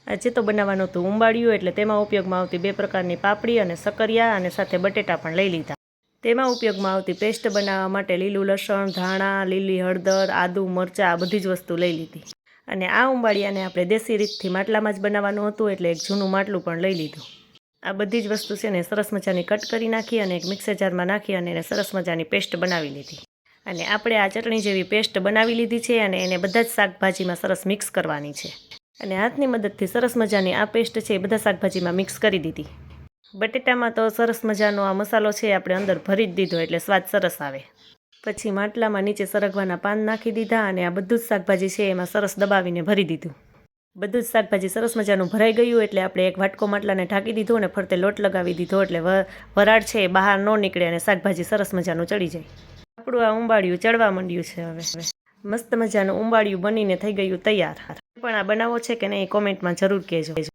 આજે તો બનાવવાનું હતું ઉંબાડિયું, એટલે તેમાં ઉપયોગમાં આવતી 2 પ્રકારની પાપડી અને સકરિયા અને સાથે બટેટા પણ લઈ લીધા। તેમાં ઉપયોગમાં આવતી પેસ્ટ બનાવવા માટે લીલું લસણ, ધાણા, લીલી હળદર, આદુ, મરચાં આ બધી જ વસ્તુ લઈ લીધી। અને આ ઉંબાડિયાને આપણે દેશી રીતથી માટલામાં જ બનાવવાનું હતું, એટલે એક જૂનું માટલું પણ લઈ લીધું। આ બધી જ વસ્તુ છે ને સરસ મજાની કટ કરી નાખી અને એક મિક્સર જારમાં નાખી અને એને સરસ મજાની પેસ્ટ બનાવી લીધી। અને આપણે આ ચટણી જેવી પેસ્ટ બનાવી લીધી છે અને એને બધા જ શાકભાજીમાં સરસ મિક્સ કરવાની છે। અને હાથની મદદથી સરસ મજાની આ પેસ્ટ છે એ બધા શાકભાજીમાં મિક્સ કરી દીધી। બટેટામાં તો સરસ મજાનો આ મસાલો છે આપણે અંદર ભરી જ દીધો, એટલે સ્વાદ સરસ આવે। પછી માટલામાં નીચે સરગવાના પાન નાખી દીધા અને આ બધું જ શાકભાજી છે એમાં સરસ દબાવીને ભરી દીધું। બધું જ શાકભાજી સરસ મજાનું ભરાઈ ગયું એટલે આપણે એક વાટકો માટલાને ઢાંકી દીધો અને ફરતે લોટ લગાવી દીધો, એટલે વરાળ છે એ બહાર ન નીકળે અને શાકભાજી સરસ મજાનું ચડી જાય। આપણું આ ઉંબાડિયું ચડવા માંડ્યું છે। હવે મસ્ત મજાનું ઉંબાડિયું બનીને થઈ ગયું તૈયાર। પણ આ બનાવો છે કે નહીં કોમેન્ટમાં જરૂર કહેજો।